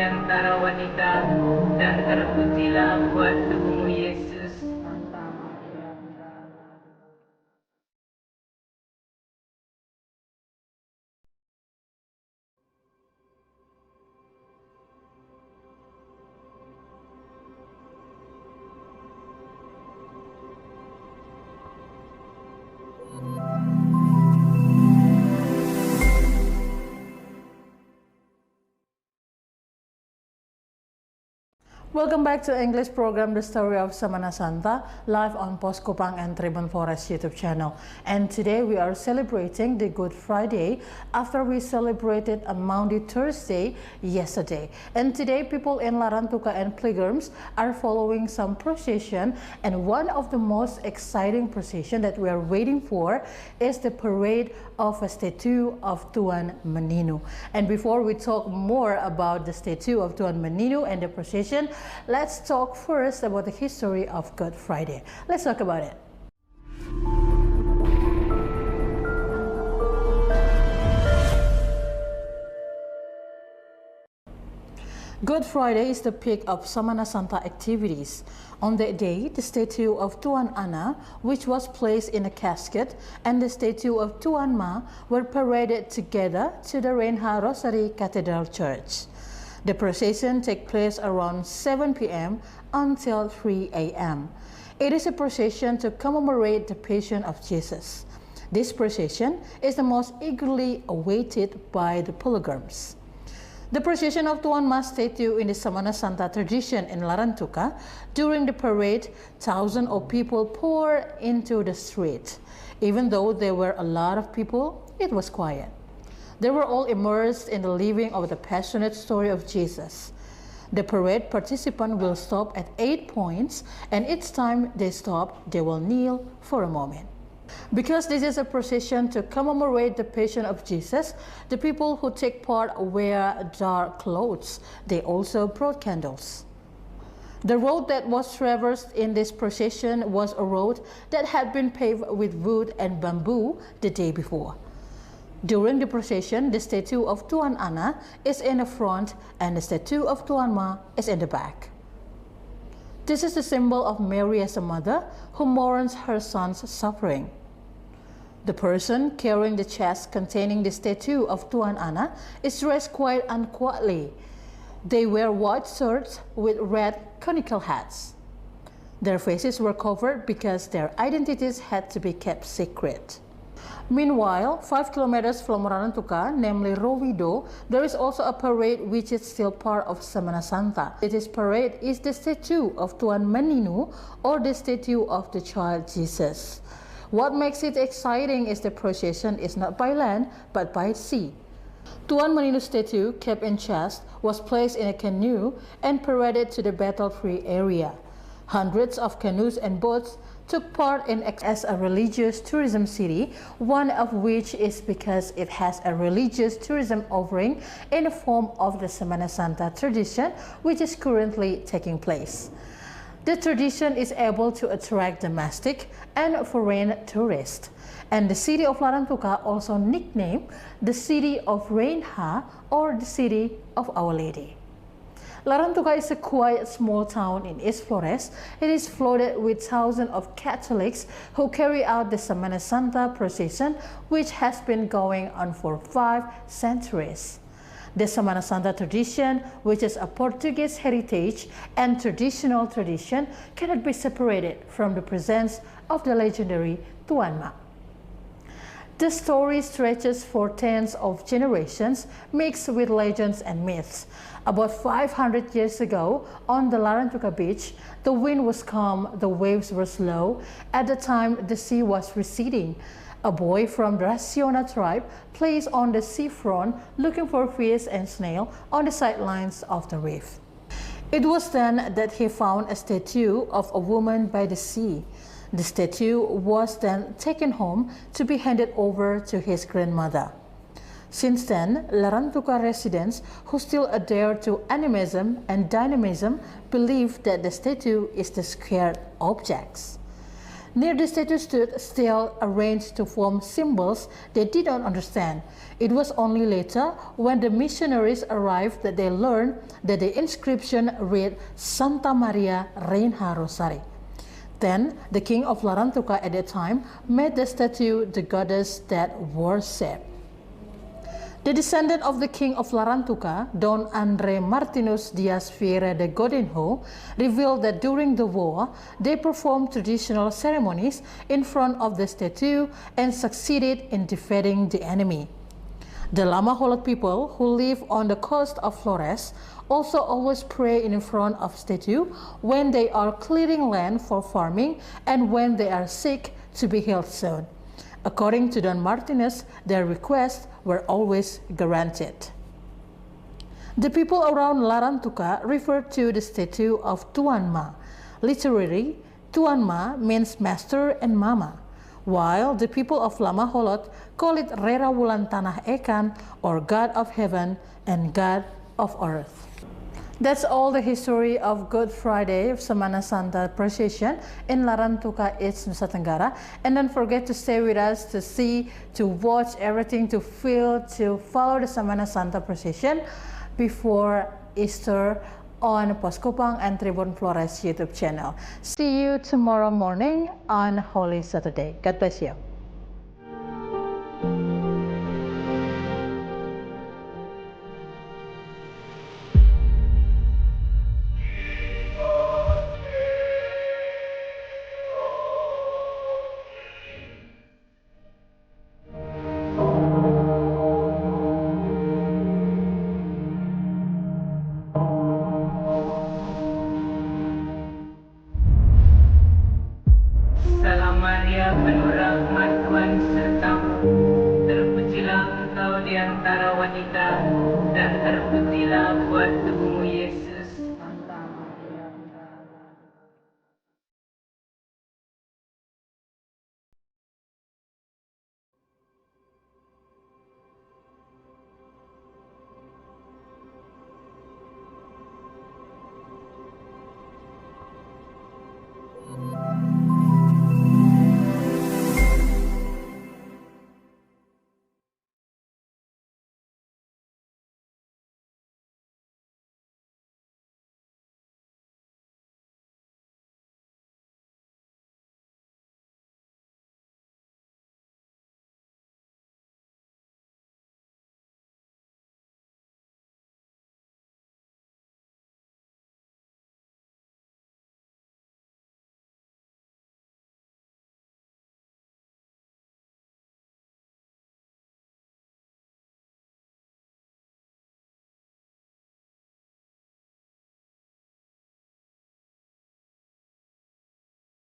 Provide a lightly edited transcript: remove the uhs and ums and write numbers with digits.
antara wanita, dan terpujilah buah tubuhmu Yesus. Welcome back to English program The Story of Semana Santa, live on Post Kupang and Tribun Forest YouTube channel. And today we are celebrating the Good Friday after we celebrated a Maundy Thursday yesterday. And today people in Larantuka and pilgrims are following some procession, and one of the most exciting procession that we are waiting for is the parade of a statue of Tuan Meninu. And before we talk more about the statue of Tuan Meninu and the procession, let's talk first about the history of Good Friday. Let's talk about it. Good Friday is the peak of Semana Santa activities. On that day, the statue of Tuan Ana, which was placed in a casket, and the statue of Tuan Ma were paraded together to the Reinha Rosary Cathedral Church. The procession takes place around 7 p.m. until 3 a.m. It is a procession to commemorate the Passion of Jesus. This procession is the most eagerly awaited by the pilgrims. The procession of Tuan Ma's statue in the Semana Santa tradition in Larantuka, during the parade, thousands of people poured into the street. Even though there were a lot of people, it was quiet. They were all immersed in the living of the passionate story of Jesus. The parade participants will stop at 8 points, and each time they stop, they will kneel for a moment. Because this is a procession to commemorate the Passion of Jesus, the people who take part wear dark clothes. They also brought candles. The road that was traversed in this procession was a road that had been paved with wood and bamboo the day before. During the procession, the statue of Tuan Ana is in the front and the statue of Tuan Ma is in the back. This is the symbol of Mary as a mother who mourns her son's suffering. The person carrying the chest containing the statue of Tuan Ana is dressed quite uncourtly. They wear white shirts with red conical hats. Their faces were covered because their identities had to be kept secret. Meanwhile, 5 kilometers from Larantuka, namely Rowido, there is also a parade which is still part of Semana Santa. This parade is the statue of Tuan Meninu, or the statue of the child Jesus. What makes it exciting is the procession is not by land but by sea. Tuan Meninu statue, kept in chest, was placed in a canoe and paraded to the battle-free area. Hundreds of canoes and boats took part in as a religious tourism city, one of which is because it has a religious tourism offering in the form of the Semana Santa tradition, which is currently taking place. The tradition is able to attract domestic and foreign tourists, and the city of Larantuka also nicknamed the City of Reinha, or the City of Our Lady. Larantuka is a quiet small town in East Flores. It is flooded with thousands of Catholics who carry out the Semana Santa procession, which has been going on for 5 centuries. The Semana Santa tradition, which is a Portuguese heritage and traditional tradition, cannot be separated from the presence of the legendary Tuan Ma. The story stretches for tens of generations, mixed with legends and myths. About 500 years ago, on the Larantuka beach, the wind was calm, the waves were slow. At the time, the sea was receding. A boy from the Raciona tribe plays on the seafront looking for fish and snail on the sidelines of the reef. It was then that he found a statue of a woman by the sea. The statue was then taken home to be handed over to his grandmother. Since then, Larantuka residents who still adhere to animism and dynamism believe that the statue is the scared objects. Near the statue stood still arranged to form symbols they did not understand. It was only later, when the missionaries arrived, that they learned that the inscription read Santa Maria Reina Rosari. Then, the king of Larantuka at that time made the statue the goddess that worshipped. The descendant of the king of Larantuka, Don Andre Martinus Dias Vieira de Godinho, revealed that during the war, they performed traditional ceremonies in front of the statue and succeeded in defeating the enemy. The Lama Holot people who live on the coast of Flores also always pray in front of statue when they are clearing land for farming and when they are sick to be healed soon. According to Don Martinez, their requests were always granted. The people around Larantuka refer to the statue of Tuan Ma. Literally, Tuan Ma means master and mama, while the people of Lama Holot call it Rera Wulan Tanah Ekan, or God of Heaven and God of Earth. That's all the history of Good Friday of Semana Santa procession in Larantuka, East Nusa Tenggara. And don't forget to stay with us to see, to watch everything, to feel, to follow the Semana Santa procession before Easter on Pos Kupang and Tribun Flores YouTube channel. See you tomorrow morning on Holy Saturday. God bless you. Salam Maria, penuh rahmat Tuhan sertamu. Terpujilah engkau di antara wanita, dan terpujilah buah tubuhmu